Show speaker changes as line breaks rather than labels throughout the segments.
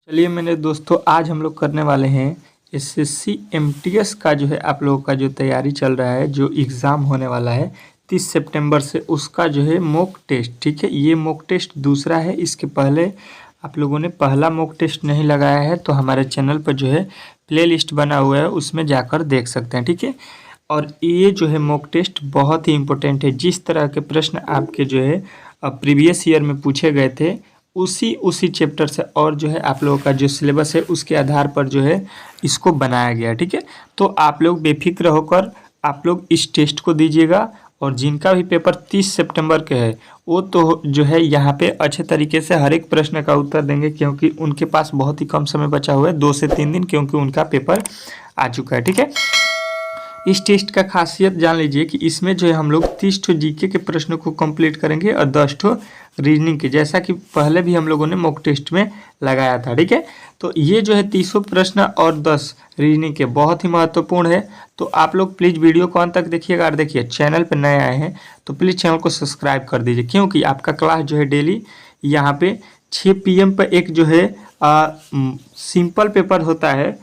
चलिए मेरे दोस्तों, आज हम लोग करने वाले हैं एसएससी एमटीएस का जो है आप लोगों का जो तैयारी चल रहा है, जो एग्ज़ाम होने वाला है 30 सितंबर से, उसका जो है मॉक टेस्ट। ठीक है, ये मॉक टेस्ट दूसरा है। इसके पहले आप लोगों ने पहला मॉक टेस्ट नहीं लगाया है तो हमारे चैनल पर जो है प्ले लिस्ट बना हुआ है, उसमें जाकर देख सकते हैं। ठीक है, और ये जो है मॉक टेस्ट बहुत ही इम्पोर्टेंट है। जिस तरह के प्रश्न आपके जो है प्रीवियस ईयर में पूछे गए थे, उसी चैप्टर से और जो है आप लोगों का जो सिलेबस है उसके आधार पर जो है इसको बनाया गया है। ठीक है, तो आप लोग बेफिक्र होकर आप लोग इस टेस्ट को दीजिएगा। और जिनका भी पेपर 30 सितंबर के है वो तो जो है यहाँ पे अच्छे तरीके से हर एक प्रश्न का उत्तर देंगे, क्योंकि उनके पास बहुत ही कम समय बचा हुआ है, 2 से 3 दिन, क्योंकि उनका पेपर आ चुका है। ठीक है, इस टेस्ट का खासियत जान लीजिए कि इसमें जो है हम लोग 30 ठो जीके के प्रश्नों को कंप्लीट करेंगे और 10 ठो रीजनिंग के, जैसा कि पहले भी हम लोगों ने मॉक टेस्ट में लगाया था। ठीक है, तो ये जो है 30 प्रश्न और 10 रीजनिंग के बहुत ही महत्वपूर्ण है। तो आप लोग प्लीज़ वीडियो को अंत तक देखिएगा। और देखिए, चैनल पर नए आए हैं तो प्लीज़ चैनल को सब्सक्राइब कर दीजिए, क्योंकि आपका क्लास जो है डेली यहाँ पे 6 PM पर एक जो है सिंपल पेपर होता है,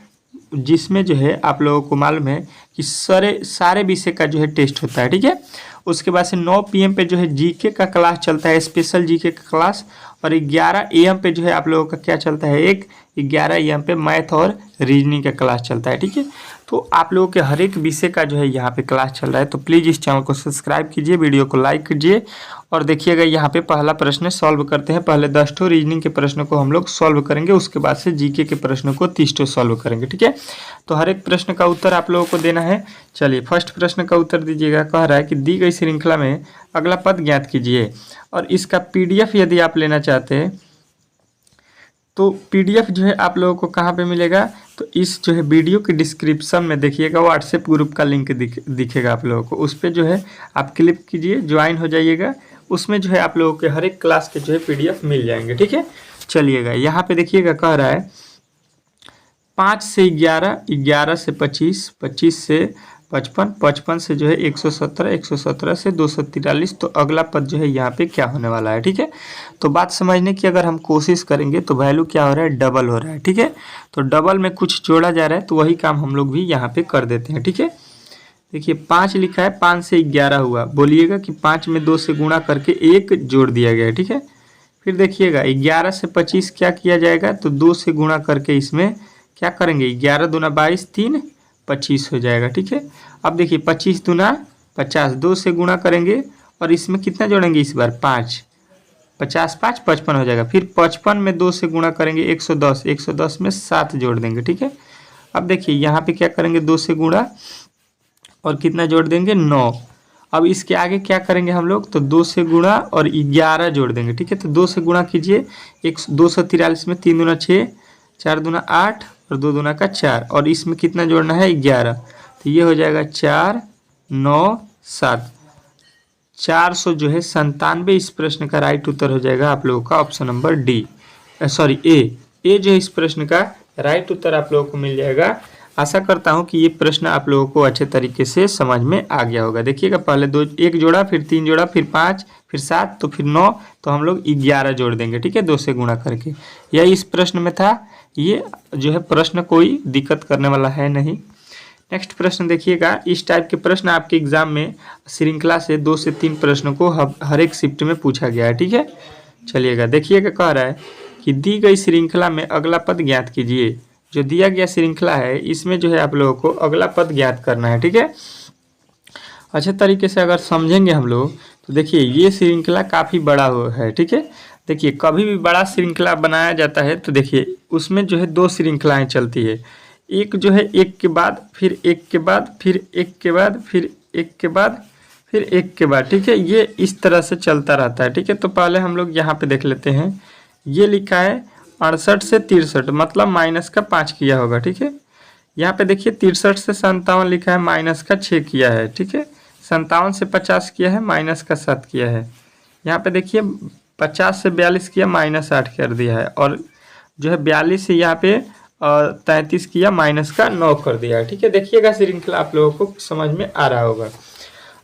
जिसमें जो है आप लोगों को मालूम है कि सारे विषय का जो है टेस्ट होता है। ठीक है, उसके बाद से 9 PM पे जो है जीके का क्लास चलता है, स्पेशल जीके का क्लास। और 11 AM पे जो है आप लोगों का क्या चलता है, 11 AM पे मैथ और रीजनिंग का क्लास चलता है। ठीक है, तो आप लोगों के हर एक विषय का जो है यहाँ पे क्लास चल रहा है। तो प्लीज़ इस चैनल को सब्सक्राइब कीजिए, वीडियो को लाइक कीजिए। और देखिएगा यहाँ पे पहला प्रश्न सॉल्व करते हैं। पहले 10 ठो रीजनिंग के प्रश्नों को हम लोग सॉल्व करेंगे, उसके बाद से जीके के प्रश्नों को 30 ठो सॉल्व करेंगे। ठीक है, तो हर एक प्रश्न का उत्तर आप लोगों को देना है। चलिए, फर्स्ट प्रश्न का उत्तर दीजिएगा। कह रहा है कि दी गई श्रृंखला में अगला पद ज्ञात कीजिए। और इसका PDF यदि आप लेना चाहते हैं तो PDF जो है आप लोगों को कहाँ पे मिलेगा, तो इस जो है वीडियो के डिस्क्रिप्शन में देखिएगा, व्हाट्सएप ग्रुप का लिंक दिखेगा आप लोगों को। उस पर जो है आप क्लिक कीजिए, ज्वाइन हो जाइएगा। उसमें जो है आप लोगों के हर एक क्लास के जो है PDF मिल जाएंगे। ठीक है, चलिएगा यहाँ पे देखिएगा, कह रहा है 5 से 11, 11 से 25, 25 से 55, 55 से जो है 117, 117 से 243। तो अगला पद जो है यहाँ पे क्या होने वाला है। ठीक है, तो बात समझने की अगर हम कोशिश करेंगे तो वैल्यू क्या हो रहा है, डबल हो रहा है। ठीक है, तो डबल में कुछ जोड़ा जा रहा है, तो वही काम हम लोग भी यहाँ पे कर देते हैं। ठीक है, देखिए 5 लिखा है, 5 से 11 हुआ, बोलिएगा कि 5 में 2 से गुणा करके 1 जोड़ दिया गया है। ठीक है, फिर देखिएगा 11 से 25 क्या किया जाएगा, तो 2 से गुणा करके इसमें क्या करेंगे, 11 दूना 22, 3 25 हो जाएगा। ठीक है, अब देखिए 25 दूना 50, 2 से गुणा करेंगे और इसमें कितना जोड़ेंगे इस बार, 5, 50 5 55 हो जाएगा। फिर 55 में 2 से गुणा करेंगे 110, 110 में 7 जोड़ देंगे। ठीक है, अब देखिए यहाँ पे क्या करेंगे, 2 से गुणा और कितना जोड़ देंगे, 9। अब इसके आगे क्या करेंगे हम लोग, तो 2 से गुणा और 11 जोड़ देंगे। ठीक है, तो 2 से गुणा कीजिए, 243 में 3 दूना 6, 4 दूना 8 और 2 दूना का 4, और इसमें कितना जोड़ना है, 11। तो ये हो जाएगा 4 9 7, 400 जो है 97। इस प्रश्न का राइट उत्तर हो जाएगा आप लोगों का ऑप्शन नंबर डी, सॉरी ए जो है इस प्रश्न का राइट उत्तर आप लोगों को मिल जाएगा। आशा करता हूं कि ये प्रश्न आप लोगों को अच्छे तरीके से समझ में आ गया होगा। देखिएगा, पहले 1 जोड़ा, फिर 3 जोड़ा, फिर 5, फिर 7, तो फिर 9, तो हम लोग 11 जोड़ देंगे। ठीक है, 2 से गुणा करके। यह इस प्रश्न में था। ये जो है प्रश्न कोई दिक्कत करने वाला है नहीं। नेक्स्ट प्रश्न देखिएगा, इस टाइप के प्रश्न आपके एग्जाम में श्रृंखला से 2 से 3 प्रश्नों को हर एक शिफ्ट में पूछा गया है। ठीक है, चलिएगा देखिएगा, कह रहा है कि दी गई श्रृंखला में अगला पद ज्ञात कीजिए। जो दिया गया श्रृंखला है इसमें जो है आप लोगों को अगला पद ज्ञात करना है। ठीक है, अच्छे तरीके से अगर समझेंगे हम लोग तो देखिए ये श्रृंखला काफ़ी बड़ा है। ठीक है, देखिए कभी भी बड़ा श्रृंखला बनाया जाता है तो देखिए उसमें जो है 2 श्रृंखलाएं चलती है। एक जो है एक के बाद, फिर एक के बाद, फिर एक के बाद, फिर एक के बाद, फिर एक के बाद। ठीक है, ये इस तरह से चलता रहता है। ठीक है, तो पहले हम लोग यहाँ पे देख लेते हैं। ये लिखा है 68 से 63, मतलब माइनस का 5 किया होगा। ठीक है, यहाँ पे देखिए 63 से 57 लिखा है, माइनस का 6 किया है। ठीक है, 57 से 50 किया है, माइनस का 7 किया है। यहाँ पे देखिए 50 से 42 किया, माइनस 8 कर दिया है। और जो है 42 से यहाँ पे 33 किया, माइनस का 9 कर दिया है। ठीक है, देखिएगा श्रृंखला आप लोगों को समझ में आ रहा होगा।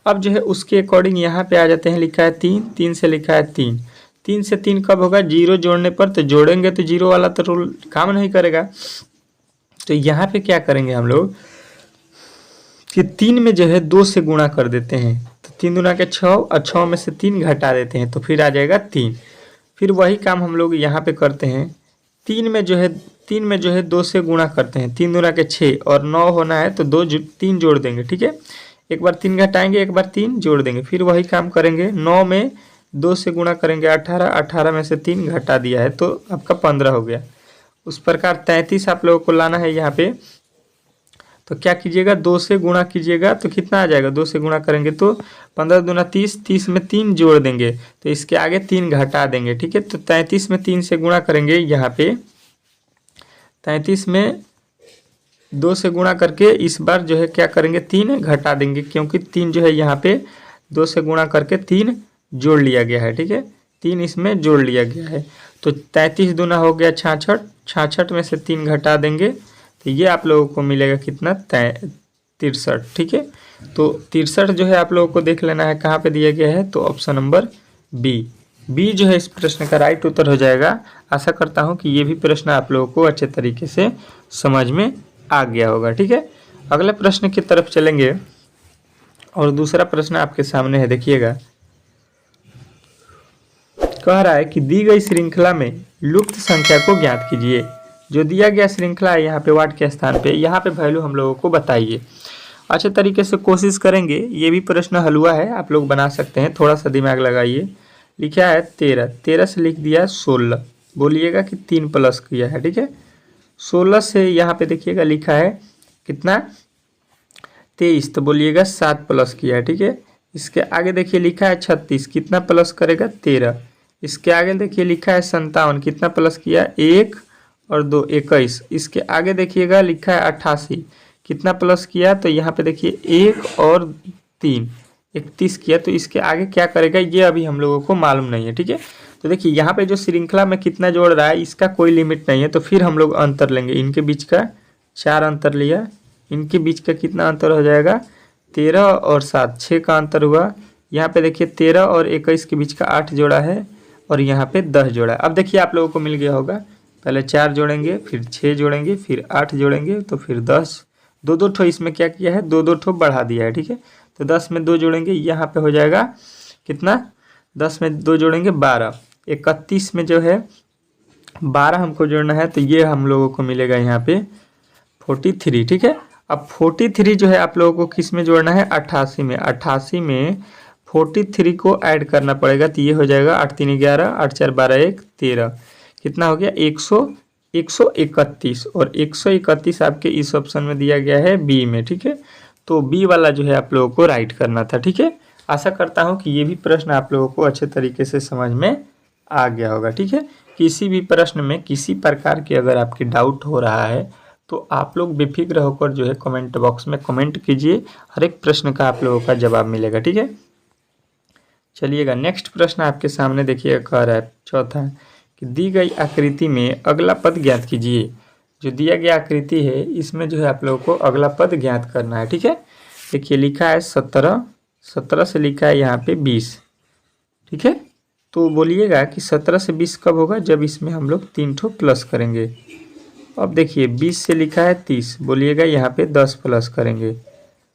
अब जो है उसके अकॉर्डिंग यहाँ पे आ जाते हैं, लिखा है 3, 3 से लिखा है 3, 3 से 3 कब होगा, जीरो जोड़ने पर। तो जोड़ेंगे तो जीरो वाला तो रूल काम नहीं करेगा। तो यहाँ पे क्या करेंगे हम लोग कि 3 में जो है 2 से गुणा कर देते हैं। तो 3 दूना के 6 और 6 में से 3 घटा देते हैं तो फिर आ जाएगा 3। फिर वही काम हम लोग यहाँ पे करते हैं। 3 में जो है 2 से गुणा करते हैं। 3 दूना के 6 और 9 होना है तो 3 जोड़ देंगे। ठीक है, एक बार 3 घटाएंगे, एक बार 3 जोड़ देंगे। फिर वही काम करेंगे। 9 में 2 से गुणा करेंगे 18, 18 में से 3 घटा दिया है तो आपका 15 हो गया। उस प्रकार 33 आप लोगों को लाना है यहाँ पे। तो क्या कीजिएगा, 2 से गुणा कीजिएगा तो कितना आ जाएगा, 2 से गुणा करेंगे तो 15 दूना 30, 30 में 3 जोड़ देंगे तो इसके आगे 3 घटा देंगे। ठीक है, तो 33 में 3 से गुणा करेंगे। यहाँ पे 33 में 2 से गुणा करके इस बार जो है क्या करेंगे, 3 घटा देंगे, क्योंकि 3 जो है यहाँ पे 2 से गुणा करके 3 जोड़ लिया गया है। ठीक है, 3 इसमें जोड़ लिया गया है। तो 33 दूना हो गया 66, 66 में से 3 घटा देंगे तो ये आप लोगों को मिलेगा कितना, 63। ठीक है, तो 63 जो है आप लोगों को देख लेना है कहाँ पे दिया गया है। तो ऑप्शन नंबर बी जो है इस प्रश्न का राइट उत्तर हो जाएगा। आशा करता हूँ कि ये भी प्रश्न आप लोगों को अच्छे तरीके से समझ में आ गया होगा। ठीक है, अगले प्रश्न की तरफ चलेंगे और दूसरा प्रश्न आपके सामने है, देखिएगा। कह रहा है कि दी गई श्रृंखला में लुप्त संख्या को ज्ञात कीजिए। जो दिया गया श्रृंखला है यहाँ पे वाट के स्थान पे, यहाँ पे वैल्यू हम लोगों को बताइए। अच्छे तरीके से कोशिश करेंगे। ये भी प्रश्न हलवा है, आप लोग बना सकते हैं, थोड़ा सा दिमाग लगाइए। लिखा है 13, 13 से लिख दिया 16, बोलिएगा कि 3 प्लस किया है। ठीक है, 16 से यहाँ पे देखिएगा लिखा है कितना, 23, तो बोलिएगा 7 प्लस किया है। ठीक है, इसके आगे देखिए लिखा है 36, कितना प्लस करेगा, 13। इसके आगे देखिए लिखा है 57, कितना प्लस किया, 1 और 2, 21। इसके आगे देखिएगा लिखा है 88, कितना प्लस किया, तो यहाँ पे देखिए 1 और 3, 31 किया। तो इसके आगे क्या करेगा ये अभी हम लोगों को मालूम नहीं है। ठीक है, तो देखिए यहाँ पे जो श्रृंखला में कितना जोड़ रहा है इसका कोई लिमिट नहीं है। तो फिर हम लोग अंतर लेंगे, इनके बीच का 4 अंतर लिया, इनके बीच का कितना अंतर हो जाएगा, 13 और 7, 6 का अंतर हुआ। यहाँ पे देखिए 13 और 21 के बीच का 8 जोड़ा है और यहाँ पे 10 जोड़ा है। अब देखिए आप लोगों को मिल गया होगा, पहले 4 जोड़ेंगे, फिर 6 जोड़ेंगे, फिर 8 जोड़ेंगे, तो फिर 10, 2-2 ठो इसमें क्या किया है, 2-2 ठो बढ़ा दिया है। ठीक है, तो 10 में 2 जोड़ेंगे, यहाँ पे हो जाएगा कितना, 10 में 2 जोड़ेंगे 12, 31 में जो है 12 हमको जोड़ना है तो ये हम लोगों को मिलेगा यहाँ पे 43। ठीक है, अब 43 जो है आप लोगों को किस में जोड़ना है, 88 में। 88 में 43 को ऐड करना पड़ेगा तो ये हो जाएगा 8 3 11, 8 4 12 1 13, कितना हो गया, 131। और 131 आपके इस ऑप्शन में दिया गया है बी में। ठीक है, तो बी वाला जो है आप लोगों को राइट करना था। ठीक है, आशा करता हूँ कि ये भी प्रश्न आप लोगों को अच्छे तरीके से समझ में आ गया होगा। ठीक है, किसी भी प्रश्न में किसी प्रकार की अगर आपकी डाउट हो रहा है तो आप लोग बेफिक्र होकर जो है कमेंट बॉक्स में कमेंट कीजिए, हर एक प्रश्न का आप लोगों का जवाब मिलेगा। ठीक है, चलिएगा नेक्स्ट प्रश्न आपके सामने देखिएगा। कह रहा है चौथा कि दी गई आकृति में अगला पद ज्ञात कीजिए। जो दिया गया आकृति है इसमें जो है आप लोगों को अगला पद ज्ञात करना है। ठीक है, देखिए लिखा है 17, 17 से लिखा है यहाँ पे 20। ठीक है, तो बोलिएगा कि 17 से 20 कब होगा, जब इसमें हम लोग 3 ठो प्लस करेंगे। अब देखिए 20 से लिखा है 30, बोलिएगा यहाँ पे 10 प्लस करेंगे।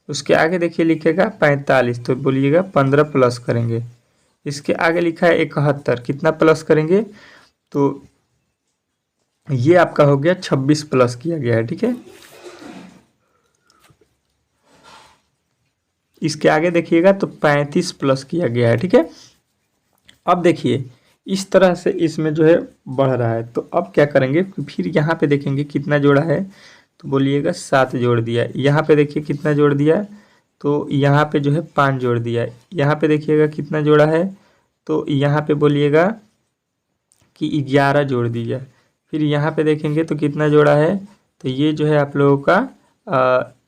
उसके आगे देखिए लिखेगा 45, तो बोलिएगा 15 प्लस करेंगे। इसके आगे लिखा है 71, कितना प्लस करेंगे, तो ये आपका हो गया 26 प्लस किया गया है। ठीक है, इसके आगे देखिएगा तो 35 प्लस किया गया है। ठीक है, अब देखिए इस तरह से इसमें जो है बढ़ रहा है। तो अब क्या करेंगे, फिर यहाँ पे देखेंगे कितना जोड़ा है, तो बोलिएगा 7 जोड़ दिया। यहाँ पे देखिए कितना जोड़ दिया, तो यहाँ पे जो है 5 जोड़ दिया। यहाँ पे देखिएगा कितना जोड़ा है, तो यहाँ पे बोलिएगा कि 11 जोड़ दिया। फिर यहाँ पे देखेंगे तो कितना जोड़ा है, तो ये जो है आप लोगों का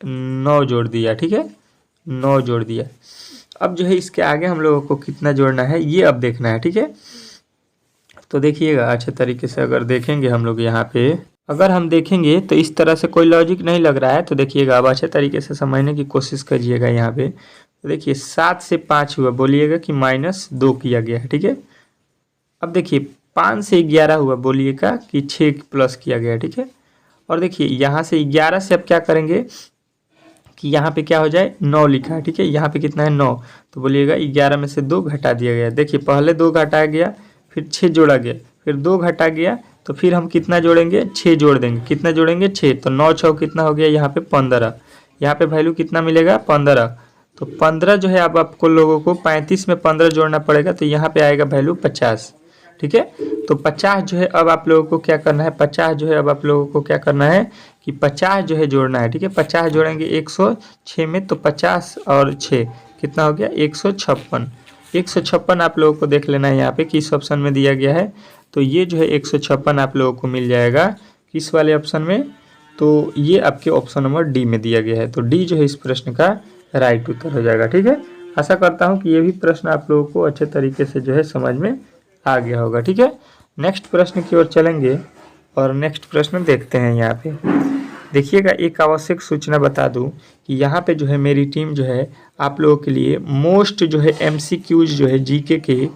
9 जोड़ दिया। ठीक है, 9 जोड़ दिया। अब जो है इसके आगे हम लोगों को कितना जोड़ना है ये अब देखना है। ठीक है, तो देखिएगा अच्छे तरीके से अगर देखेंगे हम लोग यहाँ पे, अगर हम देखेंगे तो इस तरह से कोई लॉजिक नहीं लग रहा है। तो देखिएगा अब अच्छे तरीके से समझने की कोशिश करिएगा। यहाँ पे तो देखिए 7 से 5 हुआ, बोलिएगा कि -2 किया गया है। ठीक है, अब देखिए 5 से 11 हुआ, बोलिएगा कि 6 प्लस किया गया, ठीक है। और देखिए यहाँ से 11 से अब क्या करेंगे कि यहाँ पे क्या हो जाए 9 लिखा है, ठीक है। यहाँ पे कितना है 9, तो बोलिएगा 11 में से 2 घटा दिया गया। देखिए पहले 2 घटाया गया, फिर 6 जोड़ा गया, फिर 2 घटा गया, तो फिर हम कितना जोड़ेंगे 6 जोड़ देंगे। कितना जोड़ेंगे 6, तो 9 6 कितना हो गया यहाँ पे 15। यहाँ पे वैल्यू कितना मिलेगा 15। तो 15 जो है अब आपको लोगों को 35 में 15 जोड़ना पड़ेगा, तो यहाँ पे आएगा वैल्यू 50, ठीक है। तो 50 जो है अब आप लोगों को क्या करना है, 50 जो है अब आप लोगों को क्या करना है कि 50 जो है जोड़ना है, ठीक है। 50 जोड़ेंगे 106 में, तो 50 और 6 कितना हो गया 156। 156 आप लोगों को देख लेना है यहाँ पे किस ऑप्शन में दिया गया है। तो ये जो है 156 आप लोगों को मिल जाएगा किस वाले ऑप्शन में, तो ये आपके ऑप्शन नंबर डी में दिया गया है। तो डी जो है इस प्रश्न का राइट उत्तर हो जाएगा, ठीक है। आशा करता हूँ कि ये भी प्रश्न आप लोगों को अच्छे तरीके से जो है समझ में आ गया होगा, ठीक है। नेक्स्ट प्रश्न की ओर चलेंगे और नेक्स्ट प्रश्न देखते हैं। यहाँ पे देखिएगा, एक आवश्यक सूचना बता दूं कि यहाँ पे जो है मेरी टीम जो है आप लोगों के लिए मोस्ट जो है MCQs जो है जीके के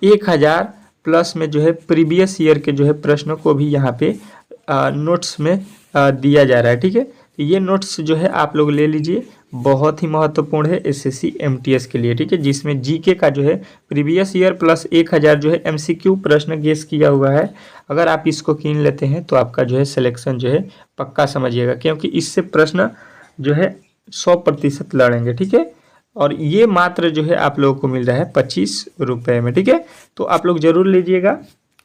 1000 प्लस में जो है प्रीवियस ईयर के जो है प्रश्नों को भी यहाँ पे नोट्स में दिया जा रहा है, ठीक है। तो ये नोट्स जो है आप लोग ले लीजिए, बहुत ही महत्वपूर्ण है SSC MTS के लिए, ठीक है। जिसमें जीके का जो है प्रीवियस ईयर प्लस 1000 जो है MCQ प्रश्न गेस किया हुआ है। अगर आप इसको कीन लेते हैं तो आपका जो है सिलेक्शन जो है पक्का समझिएगा, क्योंकि इससे प्रश्न जो है 100% लड़ेंगे, ठीक है। और ये मात्र जो है आप लोगों को मिल रहा है 25 रुपये में, ठीक है। तो आप लोग जरूर लीजिएगा,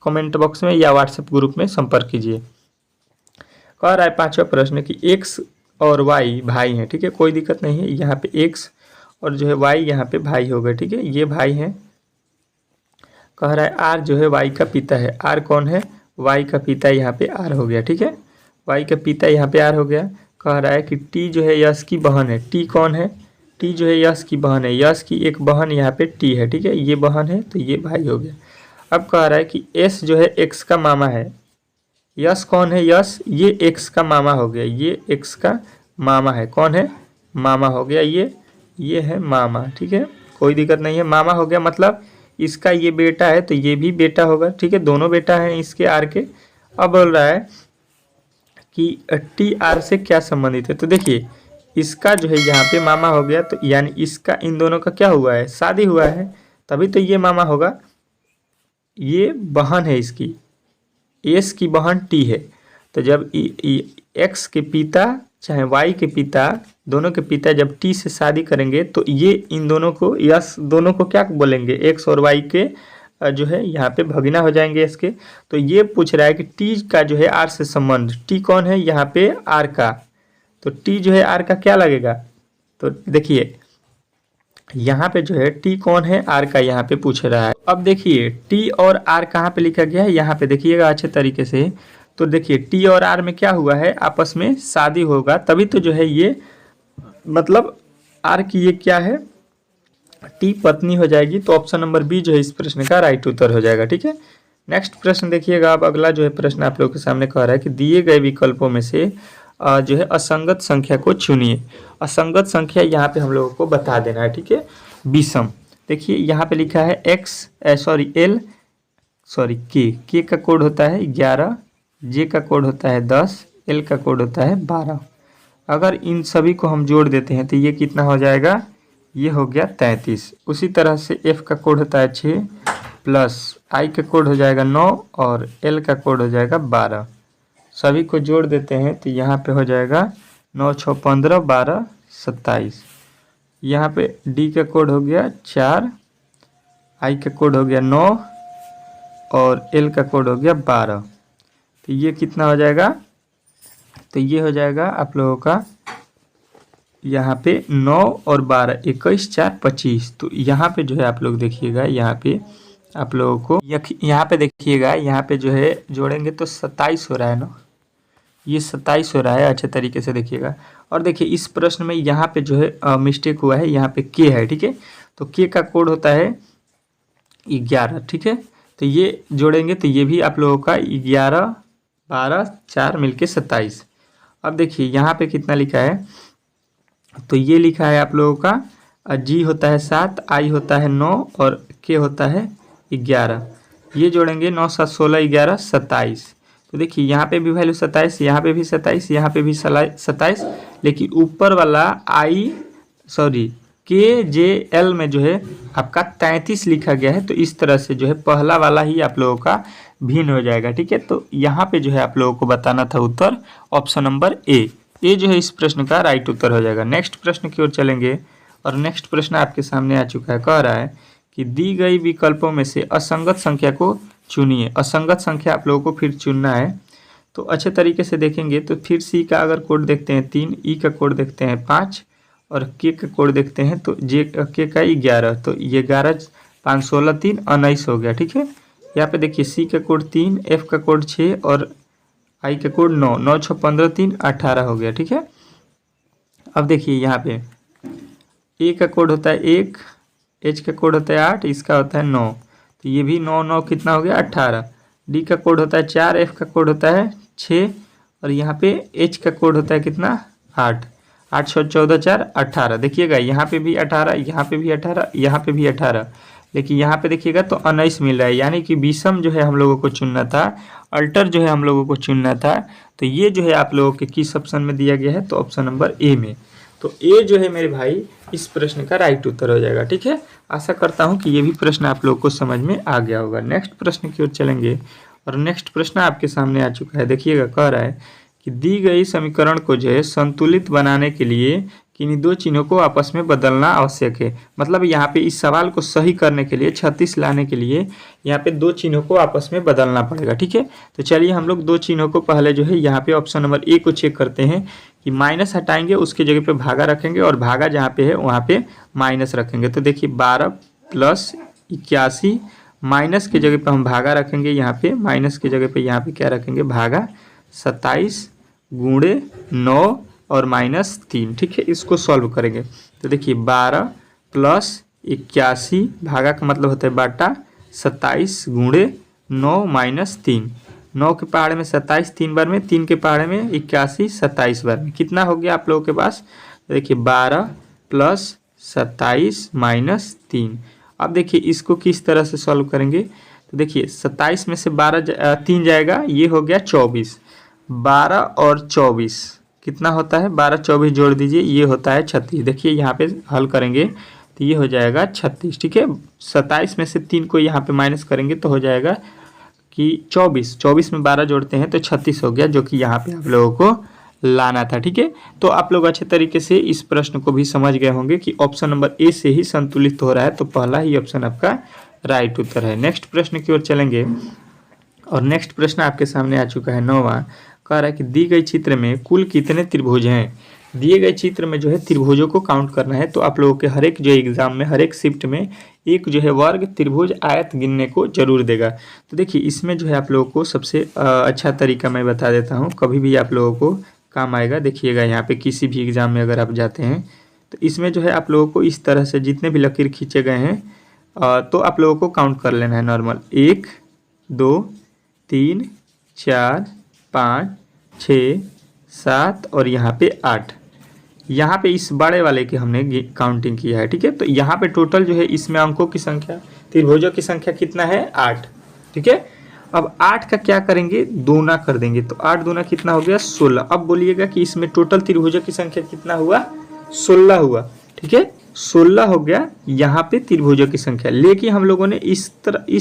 कमेंट बॉक्स में या व्हाट्सएप ग्रुप में संपर्क कीजिए। कह रहा है 5वां प्रश्न कि एक्स और वाई भाई हैं, ठीक है। कोई दिक्कत नहीं है, यहाँ पे एक्स और जो है वाई यहाँ पे भाई हो गए, ठीक है। ये भाई हैं। कह रहा है आर जो है वाई का पिता है। आर कौन है, वाई का पिता यहाँ पे आर हो गया, ठीक है। वाई का पिता यहाँ पे आर हो गया। कह रहा है कि टी जो है यश की बहन है। टी कौन है, टी जो है यश की बहन है। यश की एक बहन यहाँ पे टी है, ठीक है। ये बहन है तो ये भाई हो गया। अब कह रहा है कि एस जो है एक्स का मामा है। यश कौन है, यश ये एक्स का मामा हो गया, ये एक्स का मामा है। कौन है, मामा हो गया, ये है मामा, ठीक है। कोई दिक्कत नहीं है, मामा हो गया मतलब इसका ये बेटा है तो ये भी बेटा होगा, ठीक है। दोनों बेटा हैं इसके आर के। अब बोल रहा है कि टी आर से क्या संबंधित है। तो देखिए इसका जो है यहाँ पे मामा हो गया, तो यानी इसका इन दोनों का क्या हुआ है, शादी हुआ है, तभी तो ये मामा होगा। ये बहन है इसकी, एस की बहन टी है। तो जब एक्स के पिता चाहे वाई के पिता, दोनों के पिता जब टी से शादी करेंगे तो ये इन दोनों को, यस दोनों को क्या बोलेंगे, एक्स और वाई के जो है यहाँ पे भगीना हो जाएंगे इसके। तो ये पूछ रहा है कि टी का जो है आर से संबंध, टी कौन है यहाँ पे आर का, तो टी जो है आर का क्या लगेगा। तो देखिए यहाँ पे जो है टी कौन है, आर का यहाँ पे पूछ रहा है। अब देखिए टी और आर कहाँ पे लिखा गया है, यहाँ पे देखिएगा अच्छे तरीके से। तो देखिए टी और आर में क्या हुआ है, आपस में शादी होगा, तभी तो जो है ये मतलब आर की ये क्या है, टी पत्नी हो जाएगी। तो ऑप्शन नंबर बी जो है इस प्रश्न का राइट उत्तर हो जाएगा, ठीक है। नेक्स्ट प्रश्न देखिएगा। अब अगला जो है प्रश्न आप लोगों के सामने कह रहा है कि दिए गए विकल्पों में से जो है असंगत संख्या को चुनिए। असंगत संख्या यहाँ पे हम लोगों को बता देना है, ठीक है। विषम, देखिए यहाँ पे लिखा है के का कोड होता है 11, जे का कोड होता है 10, एल का कोड होता है 12। अगर इन सभी को हम जोड़ देते हैं तो ये कितना हो जाएगा, ये हो गया 33। उसी तरह से एफ का कोड होता है 6, प्लस आई का कोड हो जाएगा 9 और एल का कोड हो जाएगा 12। सभी को जोड़ देते हैं तो यहाँ पे हो जाएगा 9 6 15 12 27। यहाँ पे डी का कोड हो गया 4, आई का कोड हो गया 9 और एल का कोड हो गया 12। तो ये कितना हो जाएगा, तो ये हो जाएगा आप लोगों का यहाँ पे 9 और 12 21 4 25। तो यहाँ पे जो है आप लोग देखिएगा, यहाँ पे आप लोगों को यहाँ पे देखिएगा, यहाँ पे जो है जोड़ेंगे तो 27 हो रहा है ना, ये 27 हो रहा है, अच्छे तरीके से देखिएगा। और देखिए इस प्रश्न में यहाँ पे जो है मिस्टेक हुआ है, यहाँ पे के है, ठीक है। तो के का कोड होता है 11, ठीक है। तो ये जोड़ेंगे तो ये भी आप लोगों का 11 12 4 मिलके 27। अब देखिए यहाँ पे कितना लिखा है, तो ये लिखा है आप लोगों का जी होता है 7, आई होता है 9 और के होता है 11। ये जोड़ेंगे 9 7 16 11 27। तो देखिए यहाँ पे भी वैल्यू 27, यहाँ पे भी 27, यहाँ पे भी 27, लेकिन ऊपर वाला KJL में जो है आपका 33 लिखा गया है। तो इस तरह से जो है पहला वाला ही आप लोगों का भिन्न हो जाएगा। ठीक है, तो यहाँ पे जो है आप लोगों को बताना था उत्तर ऑप्शन नंबर ए जो है इस प्रश्न का राइट उत्तर हो जाएगा। नेक्स्ट प्रश्न की ओर चलेंगे और नेक्स्ट प्रश्न आपके सामने आ चुका है। कह रहा है कि दी गई विकल्पों में से असंगत संख्या को चुनिए। असंगत संख्या आप लोगों को फिर चुनना है। तो अच्छे तरीके से देखेंगे तो फिर सी का अगर कोड देखते हैं 3, ई का कोड देखते हैं 5 और के का कोड देखते हैं तो के का 11। तो ये 11 5 16 3 19 हो गया। ठीक है, यहाँ पे देखिए सी का कोड 3, एफ का कोड 6 और आई का कोड 9, 9 6 15 3 18 हो गया। ठीक है, अब देखिए यहाँ पे ए का कोड होता है 1, एच का कोड होता है 8, इसका होता है 9। तो ये भी 9 9 कितना हो गया 18। डी का कोड होता है 4, एफ का कोड होता है 6 और यहाँ पे एच का कोड होता है कितना 8, 8 6 14 4 18। देखिएगा यहाँ पे भी 18, यहाँ पे भी 18, यहाँ पे भी 18, लेकिन यहाँ पे देखिएगा तो 19 मिल रहा है। यानी कि विषम जो है हम लोगों को चुनना था, अल्टर जो है हम लोगों को चुनना था। तो ये जो है आप लोगों के किस ऑप्शन में दिया गया है, तो ऑप्शन नंबर ए में। तो ए जो है मेरे भाई इस प्रश्न का राइट उत्तर हो जाएगा। ठीक है, आशा करता हूँ कि ये भी प्रश्न आप लोगों को समझ में आ गया होगा। नेक्स्ट प्रश्न की ओर चलेंगे और नेक्स्ट प्रश्न आपके सामने आ चुका है। देखिएगा, कह रहा है कि दी गई समीकरण को जो है संतुलित बनाने के लिए किन्हीं दो चिन्हों को आपस में बदलना आवश्यक है। मतलब यहाँ पे इस सवाल को सही करने के लिए 36 लाने के लिए यहाँ पे दो चिन्हों को आपस में बदलना पड़ेगा। ठीक है, तो चलिए हम लोग दो चिन्हों को पहले जो है यहाँ पे ऑप्शन नंबर ए को चेक करते हैं कि माइनस हटाएंगे, उसके जगह पे भागा रखेंगे और भागा जहाँ पे है वहाँ पे माइनस रखेंगे। तो देखिए 12 + 81 माइनस के जगह पे हम भागा रखेंगे, यहाँ पे माइनस के जगह पे यहाँ पे क्या रखेंगे भागा 27 गुणे 9 और -3। ठीक है, इसको सॉल्व करेंगे तो देखिए 12 + 81 भागा का मतलब होता है बाटा 27 गुणे 9 -3। 9 के पहाड़े में 27 3 बार में, 3 के पहाड़े में 81 27 बार में, कितना हो गया आप लोगों के पास। तो देखिए 12 + 27 -3। अब देखिए इसको किस तरह से सॉल्व करेंगे। तो देखिए 27 में से 3 जाएगा, ये हो गया 24। 12 और 24 कितना होता है, 12 24 जोड़ दीजिए, ये होता है 36। देखिए यहाँ पे हल करेंगे तो ये हो जाएगा 36। ठीक है, 27 में से 3 को यहाँ पे माइनस करेंगे तो हो जाएगा कि 24 में 12 जोड़ते हैं तो 36 हो गया, जो कि यहाँ पे आप लोगों को लाना था। ठीक है, तो आप लोग अच्छे तरीके से इस प्रश्न को भी समझ गए होंगे कि ऑप्शन नंबर ए से ही संतुलित हो रहा है। तो पहला ही ऑप्शन आपका राइट उत्तर है। नेक्स्ट प्रश्न की ओर चलेंगे और नेक्स्ट प्रश्न आपके सामने आ चुका है 9वां। कह रहा है कि दी गई चित्र में कुल कितने त्रिभुज हैं। दिए गए चित्र में जो है त्रिभुजों को काउंट करना है। तो आप लोगों के हर एक जो एग्जाम में हर एक शिफ्ट में एक जो है वर्ग त्रिभुज आयत गिनने को जरूर देगा। तो देखिए इसमें जो है आप लोगों को सबसे अच्छा तरीका मैं बता देता हूँ, कभी भी आप लोगों को काम आएगा। देखिएगा यहाँ पे किसी भी एग्जाम में अगर आप जाते हैं तो इसमें जो है आप लोगों को इस तरह से जितने भी लकीर खींचे गए हैं तो आप लोगों को काउंट कर लेना है नॉर्मल। 1 2 3 4 5 6 7 और यहाँ पे 8। यहाँ पे इस बड़े वाले की हमने काउंटिंग किया है। ठीक है, तो यहाँ पे टोटल जो है इसमें अंकों की संख्या त्रिभुजों की संख्या कितना है 8। ठीक है, अब 8 का क्या करेंगे, दूना कर देंगे। तो 8 दूना कितना हो गया 16। अब बोलिएगा कि इसमें टोटल त्रिभुजों की संख्या कितना हुआ 16 हुआ। ठीक है, 16 हो गया यहाँ पे त्रिभुजों की संख्या। लेकिन हम लोगों ने इस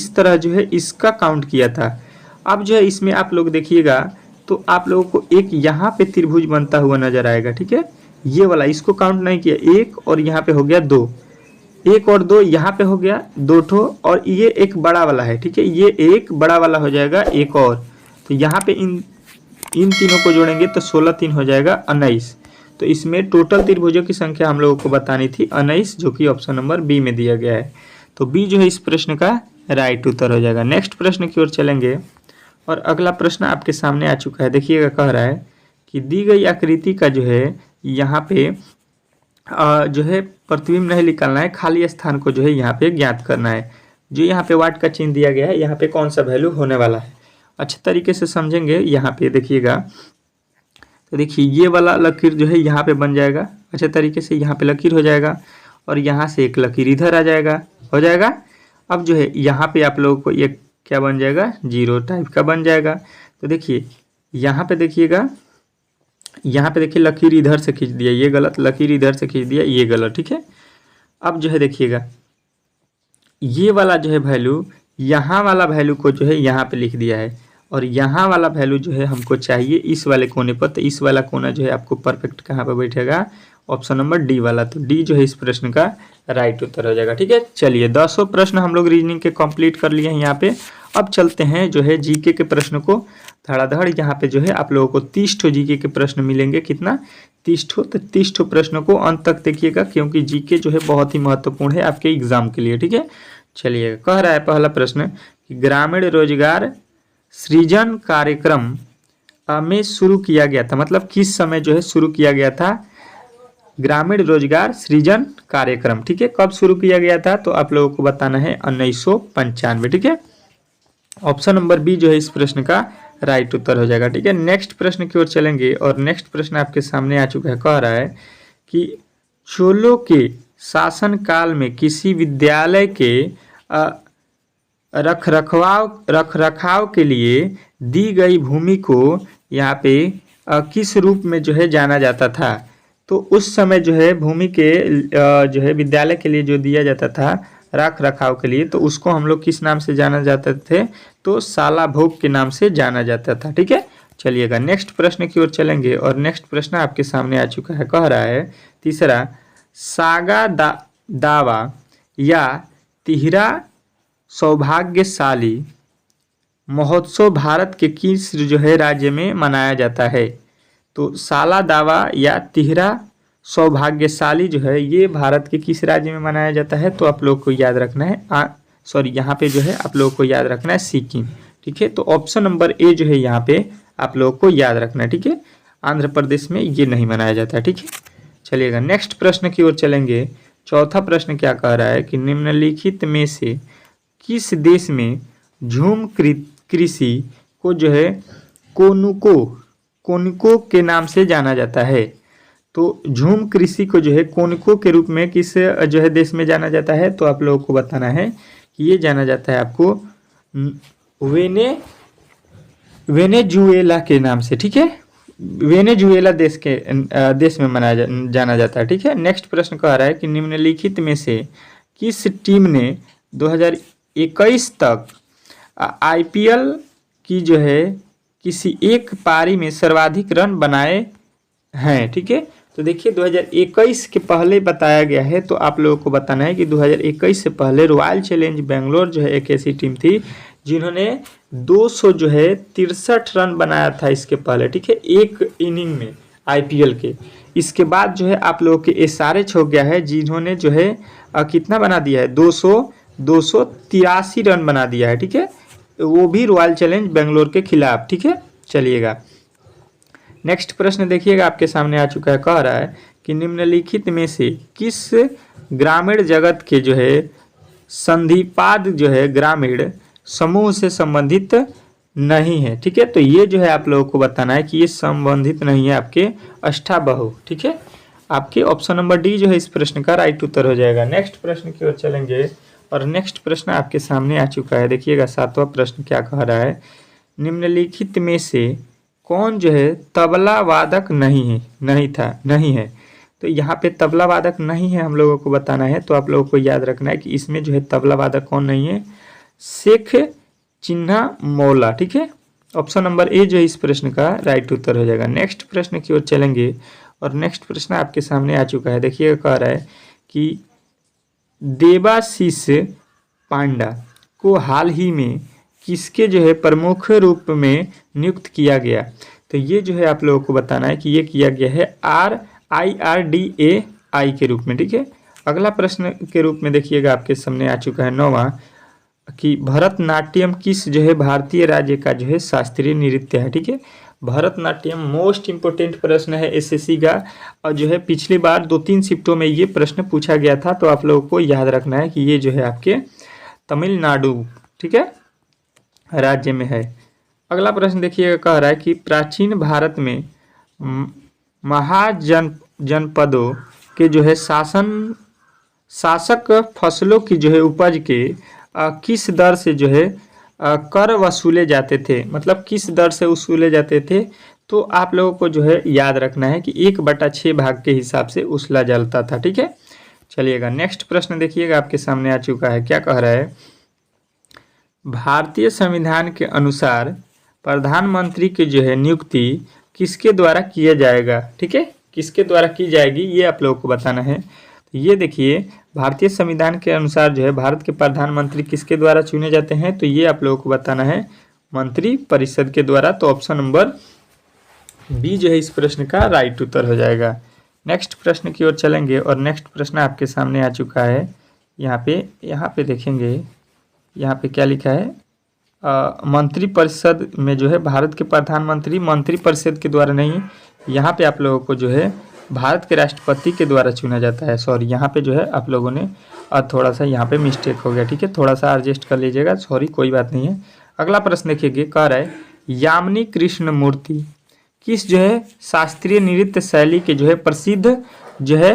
तरह जो है इसका काउंट किया था। अब जो है इसमें आप लोग देखिएगा तो आप लोगों को एक यहाँ पे त्रिभुज बनता हुआ नजर आएगा। ठीक है, ये वाला इसको काउंट नहीं किया, 1 और यहाँ पे हो गया 2, 1 और 2 यहाँ पे हो गया 2 ठो और ये एक बड़ा वाला है। ठीक है, ये एक बड़ा वाला हो जाएगा एक और। तो यहाँ पे इन तीनों को जोड़ेंगे तो 16 3 हो जाएगा 19। तो इसमें टोटल त्रिभुजों की संख्या हम लोगों को बतानी थी 19, जो कि ऑप्शन नंबर बी में दिया गया है। तो बी जो है इस प्रश्न का राइट उत्तर हो जाएगा। नेक्स्ट प्रश्न की ओर चलेंगे और अगला प्रश्न आपके सामने आ चुका है। देखिएगा, कह रहा है कि दी गई आकृति का जो है यहाँ पे जो है प्रतिबिंब नहीं निकालना है, खाली स्थान को जो है यहाँ पे ज्ञात करना है। जो यहाँ पे वाट का चिन्ह दिया गया है, यहाँ पे कौन सा वैल्यू होने वाला है, अच्छे तरीके से समझेंगे। यहाँ पे देखिएगा तो देखिए ये वाला लकीर जो है यहाँ पे बन जाएगा, अच्छे तरीके से यहाँ पे लकीर हो जाएगा और यहाँ से एक लकीर इधर आ जाएगा, हो जाएगा। अब जो है यहाँ पे आप लोगों को एक क्या बन जाएगा, 0 टाइप का बन जाएगा। तो देखिए यहाँ पे देखिएगा, यहाँ पे देखिए लकीर इधर से खींच दिया, ये गलत, लकीर इधर से खींच दिया, ये गलत, ठीक है। अब जो है देखिएगा ये वाला जो है वैल्यू, यहाँ वाला वैल्यू को जो है यहाँ पे लिख दिया है, और यहाँ वाला वैल्यू जो है हमको चाहिए इस वाले कोने पर। तो इस वाला कोना जो है आपको परफेक्ट कहाँ पर बैठेगा, ऑप्शन नंबर डी वाला। तो डी जो है इस प्रश्न का राइट उत्तर हो जाएगा, ठीक है। चलिए 10 प्रश्न हम लोग रीजनिंग के कंप्लीट कर लिए हैं यहाँ पे। अब चलते हैं जो है जीके के प्रश्न को धड़ाधड़। यहाँ पे जो है आप लोगों को 30 जीके के प्रश्न मिलेंगे। कितना, 30। तो 30 प्रश्नों को अंत तक देखिएगा, क्योंकि जीके जो है बहुत ही महत्वपूर्ण है आपके एग्जाम के लिए, ठीक है। चलिए कह रहा है पहला प्रश्न कि ग्रामीण रोजगार सृजन कार्यक्रम में शुरू किया गया था, मतलब किस समय जो है शुरू किया गया था ग्रामीण रोजगार सृजन कार्यक्रम, ठीक है। कब शुरू किया गया था, तो आप लोगों को बताना है 1995, ठीक है। ऑप्शन नंबर बी जो है इस प्रश्न का राइट उत्तर हो जाएगा, ठीक है। नेक्स्ट प्रश्न की ओर चलेंगे, और नेक्स्ट प्रश्न आपके सामने आ चुका है। कह रहा है कि चोलों के शासन काल में किसी विद्यालय के रखरखाव के लिए दी गई भूमि को यहाँ पे किस रूप में जो है जाना जाता था। तो उस समय जो है भूमि के जो है विद्यालय के लिए जो दिया जाता था रख रखाव के लिए, तो उसको हम लोग किस नाम से जाना जाते थे, तो साला भोग के नाम से जाना जाता था, ठीक है। चलिएगा नेक्स्ट प्रश्न की ओर चलेंगे, और नेक्स्ट प्रश्न आपके सामने आ चुका है। कह रहा है तीसरा, सागा दावा या तिहरा सौभाग्यशाली महोत्सव भारत के किस जो है राज्य में मनाया जाता है। तो साला दावा या तिहरा सौभाग्यशाली जो है ये भारत के किस राज्य में मनाया जाता है, तो आप लोग को याद रखना है सॉरी यहाँ पे जो है आप लोग को याद रखना है सिक्किम, ठीक है। तो ऑप्शन नंबर ए जो है यहाँ पे आप लोग को याद रखना है, ठीक है। आंध्र प्रदेश में ये नहीं मनाया जाता है, ठीक है। चलिएगा नेक्स्ट प्रश्न की ओर चलेंगे। चौथा प्रश्न क्या कह रहा है कि निम्नलिखित में से किस देश में झूम कृषि को जो है कोनिको के नाम से जाना जाता है। तो झूम कृषि को जो है कोनिको के रूप में किस जो है देश में जाना जाता है, तो आप लोगों को बताना है कि ये जाना जाता है आपको वेनेजुएला के नाम से, ठीक है। वेनेजुएला देश में जाना जाता है, ठीक है। नेक्स्ट प्रश्न कह रहा है कि निम्नलिखित में से किस टीम ने 2021 तक आईपीएल की जो है किसी एक पारी में सर्वाधिक रन बनाए हैं, ठीक है। तो देखिए 2021 के पहले बताया गया है, तो आप लोगों को बताना है कि 2021 से पहले रॉयल चैलेंज बेंगलोर जो है एक ऐसी टीम थी जिन्होंने 200 जो है 63 रन बनाया था इसके पहले, ठीक है, एक इनिंग में आईपीएल के। इसके बाद जो है आप लोगों के एसआरएच हो गया है जिन्होंने जो है कितना बना दिया है 283 रन बना दिया है, ठीक है, वो भी रॉयल चैलेंज बेंगलोर के खिलाफ, ठीक है। चलिएगा नेक्स्ट प्रश्न देखिएगा आपके सामने आ चुका है। कह रहा है कि निम्नलिखित में से किस ग्रामीण जगत के जो है संधिपाद जो है ग्रामीण समूह से संबंधित नहीं है, ठीक है। तो ये जो है आप लोगों को बताना है कि ये संबंधित नहीं है आपके अष्टाबहु, ठीक है। आपके ऑप्शन नंबर डी जो है इस प्रश्न का राइट उत्तर हो जाएगा। नेक्स्ट प्रश्न की ओर चलेंगे, और नेक्स्ट प्रश्न आपके सामने आ चुका है। देखिएगा 7वां प्रश्न क्या कह रहा है, निम्नलिखित में से कौन जो है तबला वादक नहीं है। तो यहाँ पे तबला वादक नहीं है हम लोगों को बताना है, तो आप लोगों को याद रखना है कि इसमें जो है तबला वादक कौन नहीं है, शेख चिन्हा मौला, ठीक है। ऑप्शन नंबर ए जो है इस प्रश्न का राइट उत्तर हो जाएगा। नेक्स्ट प्रश्न की ओर चलेंगे, और नेक्स्ट प्रश्न आपके सामने आ चुका है। देखिएगा कह रहा है कि देवाशीष पांडा को हाल ही में किसके जो है प्रमुख रूप में नियुक्त किया गया। तो ये जो है आप लोगों को बताना है कि ये किया गया है RIRDAI के रूप में, ठीक है। अगला प्रश्न के रूप में देखिएगा आपके सामने आ चुका है 9वां कि भरतनाट्यम किस जो है भारतीय राज्य का जो है शास्त्रीय नृत्य है, ठीक है। भरतनाट्यम मोस्ट इम्पोर्टेंट प्रश्न है एसएससी का, और जो है पिछली बार 2-3 शिफ्टों में ये प्रश्न पूछा गया था, तो आप लोगों को याद रखना है कि ये जो है आपके तमिलनाडु, ठीक है, राज्य में है। अगला प्रश्न देखिएगा कह रहा है कि प्राचीन भारत में महाजनपदों के जो है शासक फसलों की जो है उपज के किस दर से जो है कर वसूले जाते थे, मतलब किस दर से वसूले जाते थे, तो आप लोगों को जो है याद रखना है कि 1/6 भाग के हिसाब से उछला जाता था। ठीक है, चलिएगा नेक्स्ट प्रश्न देखिएगा, आपके सामने आ चुका है। क्या कह रहा है, भारतीय संविधान के अनुसार प्रधानमंत्री की जो है नियुक्ति किसके द्वारा किया जाएगा। ठीक है, किसके द्वारा की जाएगी ये आप लोगों को बताना है। तो ये देखिए, भारतीय संविधान के अनुसार जो है भारत के प्रधानमंत्री किसके द्वारा चुने जाते हैं, तो ये आप लोगों को बताना है मंत्री परिषद के द्वारा। तो ऑप्शन नंबर बी जो है इस प्रश्न का राइट उत्तर हो जाएगा। नेक्स्ट प्रश्न की ओर चलेंगे और नेक्स्ट प्रश्न आपके सामने आ चुका है। यहाँ पे देखेंगे, यहाँ पे क्या लिखा है, मंत्रिपरिषद में जो है भारत के प्रधानमंत्री मंत्रिपरिषद के द्वारा नहीं, यहाँ पे आप लोगों को जो है भारत के राष्ट्रपति के द्वारा चुना जाता है। सॉरी, यहाँ पे जो है आप लोगों ने थोड़ा सा यहाँ पे मिस्टेक हो गया। ठीक है, थोड़ा सा एडजस्ट कर लीजिएगा, सॉरी कोई बात नहीं है। अगला प्रश्न देखिए, कह रहा है यामिनी कृष्णमूर्ति किस जो है शास्त्रीय नृत्य शैली के जो है प्रसिद्ध जो है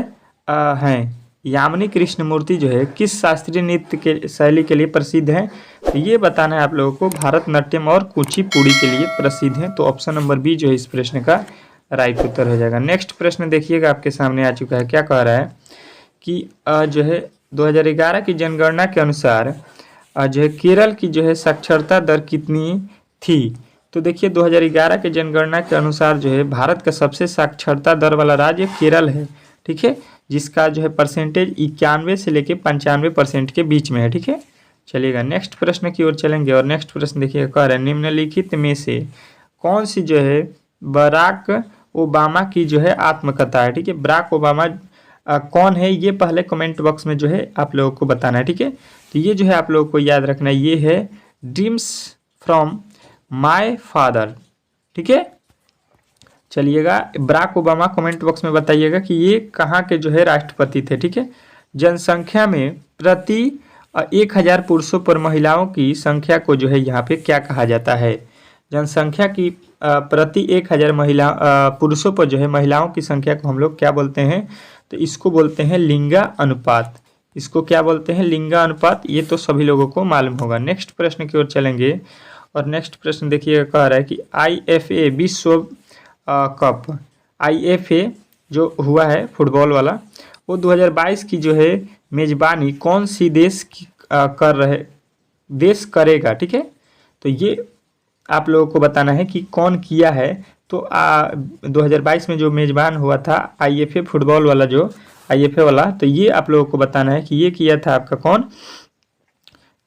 हैं। यामिनी कृष्णमूर्ति जो है किस शास्त्रीय नृत्य के शैली के लिए प्रसिद्ध है, तो ये बताना है आप लोगों को। भारतनाट्यम और कुचिपुड़ी के लिए प्रसिद्ध है। तो ऑप्शन नंबर बी जो है इस प्रश्न का राइट उत्तर हो जाएगा। नेक्स्ट प्रश्न देखिएगा, आपके सामने आ चुका है। क्या कह रहा है कि जो है 2011 की जनगणना के अनुसार जो है केरल की जो है साक्षरता दर कितनी थी। तो देखिए 2011 के जनगणना के अनुसार जो है भारत का सबसे साक्षरता दर वाला राज्य केरल है। ठीक है, जिसका जो है परसेंटेज 91 से लेके 95% के बीच में है। ठीक है, चलिएगा नेक्स्ट प्रश्न की ओर चलेंगे और नेक्स्ट प्रश्न देखिए, कह रहे हैं निम्नलिखित में से कौन सी जो है बराक ओबामा की जो है आत्मकथा है। ठीक है, बराक ओबामा कौन है, ये पहले कमेंट बॉक्स में जो है आप लोगों को बताना है। ठीक है, तो ये जो है आप लोगों को याद रखना है, ये है ड्रीम्स फ्रॉम माय फादर। ठीक है, चलिएगा बराक ओबामा कमेंट बॉक्स में बताइएगा कि ये कहाँ के जो है राष्ट्रपति थे। ठीक है, जनसंख्या में प्रति 1000 पुरुषों पर महिलाओं की संख्या को जो है यहाँ पे क्या कहा जाता है। जनसंख्या की प्रति 1000 पुरुषों पर जो है महिलाओं की संख्या को हम लोग क्या बोलते हैं, तो इसको बोलते हैं लिंगा अनुपात। इसको क्या बोलते हैं, लिंगा अनुपात। ये तो सभी लोगों को मालूम होगा। नेक्स्ट प्रश्न की ओर चलेंगे और नेक्स्ट प्रश्न देखिए, कह रहा है कि IFA विश्व कप, IFA जो हुआ है फुटबॉल वाला, वो 2022 की जो है मेजबानी कौन सी देश करेगा। ठीक है, तो ये आप लोगों को बताना है कि कौन किया है। तो 2022 में जो मेजबान हुआ था IFA फुटबॉल वाला, जो IFA वाला, तो ये आप लोगों को बताना है कि ये किया था आपका कौन।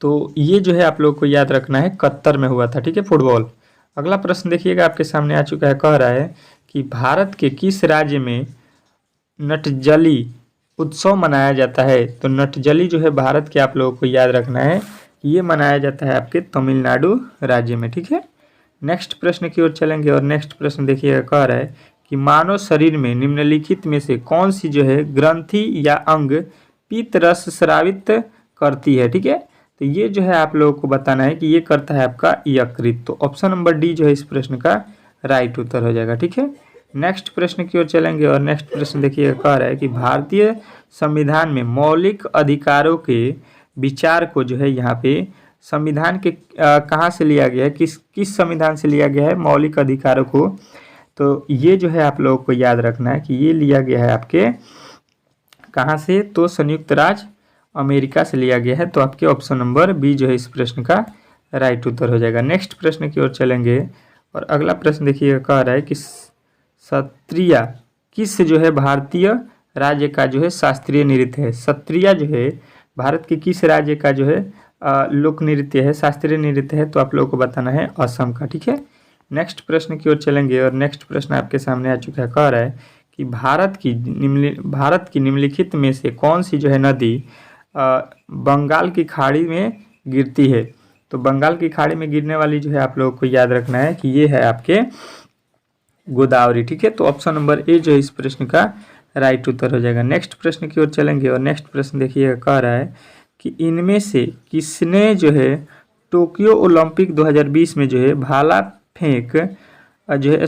तो ये जो है आप लोगों को याद रखना है, कतर में हुआ था। ठीक है, फुटबॉल। अगला प्रश्न देखिएगा, आपके सामने आ चुका है। कह रहा है कि भारत के किस राज्य में नटजली उत्सव मनाया जाता है। तो नटजली जो है भारत के, आप लोगों को याद रखना है, ये मनाया जाता है आपके तमिलनाडु राज्य में। ठीक है, नेक्स्ट प्रश्न की ओर चलेंगे और नेक्स्ट प्रश्न देखिएगा, कह रहा है कि मानव शरीर में निम्नलिखित में से कौन सी जो है ग्रंथि या अंग पीत रस स्रावित करती है। ठीक है, तो ये जो है आप लोगों को बताना है कि ये करता है आपका यकृत। तो ऑप्शन नंबर डी जो है इस प्रश्न का राइट उत्तर हो जाएगा। ठीक है, नेक्स्ट प्रश्न की ओर चलेंगे और नेक्स्ट प्रश्न देखिए, कह रहा है कि भारतीय संविधान में मौलिक अधिकारों के विचार को जो है यहाँ पे संविधान के कहाँ से लिया गया है, किस संविधान से लिया गया है मौलिक अधिकारों को। तो ये जो है आप लोगों को याद रखना है कि ये लिया गया है आपके कहाँ से, तो संयुक्त राज्य अमेरिका से लिया गया है। तो आपके ऑप्शन नंबर बी जो है इस प्रश्न का राइट उत्तर हो जाएगा। नेक्स्ट प्रश्न की ओर चलेंगे और अगला प्रश्न देखिए, कह रहा है कि सत्रिया किस जो है भारतीय राज्य का जो है शास्त्रीय नृत्य है। सत्रिया जो है भारत के किस राज्य का जो है लोक नृत्य है, शास्त्रीय नृत्य है। तो आप लोगों को बताना है असम का। ठीक है, नेक्स्ट प्रश्न की ओर चलेंगे और नेक्स्ट प्रश्न आपके सामने आ चुका है। कह रहा है कि भारत की निम्नलिखित में से कौन सी जो है नदी बंगाल की खाड़ी में गिरती है। तो बंगाल की खाड़ी में गिरने वाली जो है आप लोगों को याद रखना है कि ये है आपके गोदावरी। ठीक है, तो ऑप्शन नंबर ए जो है इस प्रश्न का राइट उत्तर हो जाएगा। नेक्स्ट प्रश्न की ओर चलेंगे और नेक्स्ट प्रश्न देखिएगा, कह रहा है कि इनमें से किसने जो है टोक्यो ओलंपिक 2020 में जो है भाला फेंक जो है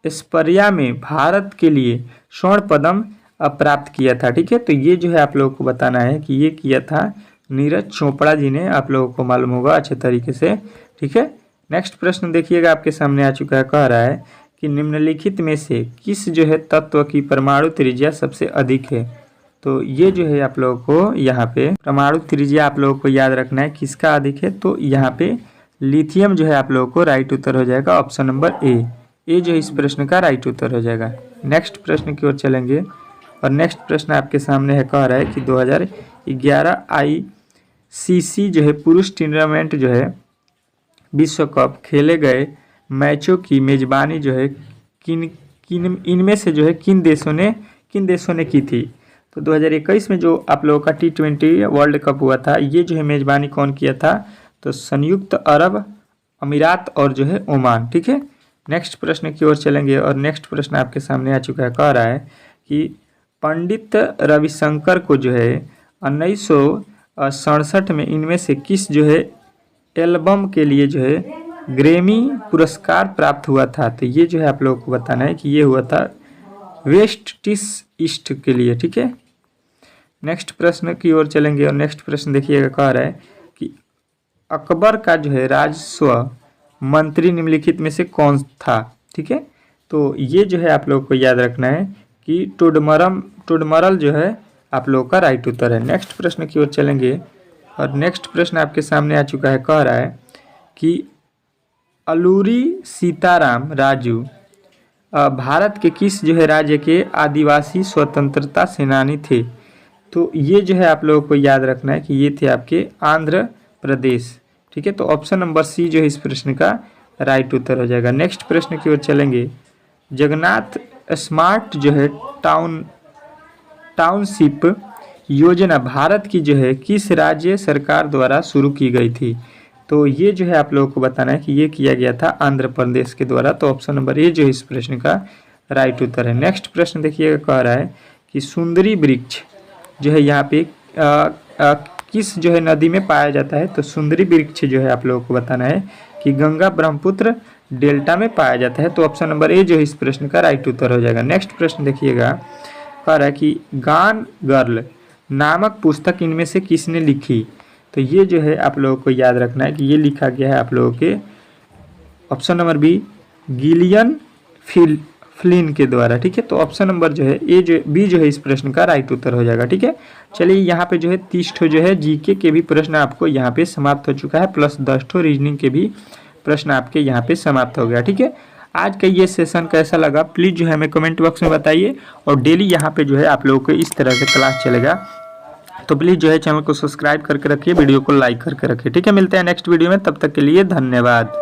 स्पर्या में भारत के लिए स्वर्ण पदक प्राप्त किया था। ठीक है, तो ये जो है आप लोगों को बताना है कि ये किया था नीरज चोपड़ा जी ने, आप लोगों को मालूम होगा अच्छे तरीके से। ठीक है, नेक्स्ट प्रश्न देखिएगा आपके सामने आ चुका है। कह रहा है कि निम्नलिखित में से किस जो है तत्व की परमाणु त्रिज्या सबसे अधिक है। तो ये जो है आप लोगों को यहाँ पे परमाणु त्रिज्या आप लोगों को याद रखना है किसका अधिक है। तो यहाँ पे लिथियम जो है आप लोगों को राइट उत्तर हो जाएगा, ऑप्शन नंबर ए जो इस प्रश्न का राइट उत्तर हो जाएगा। नेक्स्ट प्रश्न की ओर चलेंगे और नेक्स्ट प्रश्न आपके सामने है। कह रहा है कि 2011 ICC जो है पुरुष टूर्नामेंट जो है विश्व कप खेले गए मैचों की मेजबानी जो है इनमें से जो है किन देशों ने की थी। तो 2021 में जो आप लोगों का T20 वर्ल्ड कप हुआ था, ये जो है मेजबानी कौन किया था। तो संयुक्त अरब अमीरात और जो है ओमान। ठीक है, नेक्स्ट प्रश्न की ओर चलेंगे और नेक्स्ट प्रश्न आपके सामने आ चुका है। कह रहा है कि पंडित रविशंकर को जो है 1967 में इनमें से किस जो है एल्बम के लिए जो है ग्रैमी पुरस्कार प्राप्त हुआ था। तो ये जो है आप लोगों को बताना है कि ये हुआ था वेस्ट टिस ईस्ट के लिए। ठीक है, नेक्स्ट प्रश्न की ओर चलेंगे और नेक्स्ट प्रश्न देखिएगा। कह रहा है कि अकबर का जो है राजस्व मंत्री निम्नलिखित में से कौन था। ठीक है, तो ये जो है आप लोगों को याद रखना है कि टोडरमल जो है आप लोगों का राइट उत्तर है। नेक्स्ट प्रश्न की ओर चलेंगे और नेक्स्ट प्रश्न आपके सामने आ चुका है। कह रहा है कि अलूरी सीताराम राजू भारत के किस जो है राज्य के आदिवासी स्वतंत्रता सेनानी थे। तो ये जो है आप लोगों को याद रखना है कि ये थे आपके आंध्र प्रदेश। ठीक है, तो ऑप्शन नंबर सी जो है इस प्रश्न का राइट उत्तर हो जाएगा। नेक्स्ट प्रश्न की ओर चलेंगे। जगन्नाथ स्मार्ट जो है टाउनशिप योजना भारत की जो है किस राज्य सरकार द्वारा शुरू की गई थी। तो ये जो है आप लोगों को बताना है कि ये किया गया था आंध्र प्रदेश के द्वारा। तो ऑप्शन नंबर ए जो है इस प्रश्न का राइट उत्तर है। नेक्स्ट प्रश्न देखिएगा। कह रहा है कि सुंदरी वृक्ष जो है यहाँ पे किस जो है नदी में पाया जाता है। तो सुंदरी वृक्ष जो है आप लोगों को बताना है कि गंगा ब्रह्मपुत्र डेल्टा में पाया जाता है। तो ऑप्शन नंबर ए जो है इस प्रश्न का राइट उत्तर हो जाएगा। नेक्स्ट प्रश्न देखिएगा। कह रहा है कि गान गर्ल नामक पुस्तक इनमें से किसने लिखी। तो ये जो है आप लोगों को याद रखना है कि ये लिखा गया है आप लोगों के option number B Gillian Flynn के द्वारा। ठीक है, तो ऑप्शन नंबर जो है बी जो है इस प्रश्न का राइट उत्तर हो जाएगा। ठीक है, चलिए यहाँ पे जो है 30 ठो जो है जीके के भी प्रश्न आपको यहाँ पे समाप्त हो चुका है, प्लस 10 ठो रीजनिंग के भी प्रश्न आपके यहाँ पे समाप्त हो गया। ठीक है, आज का ये सेशन कैसा लगा प्लीज़ जो है हमें कमेंट बॉक्स में बताइए। और डेली यहाँ पे जो है आप लोगों को इस तरह से क्लास चलेगा, तो प्लीज़ जो है चैनल को सब्सक्राइब करके रखिए, वीडियो को लाइक करके रखिए। ठीक है, मिलते हैं नेक्स्ट वीडियो में, तब तक के लिए धन्यवाद।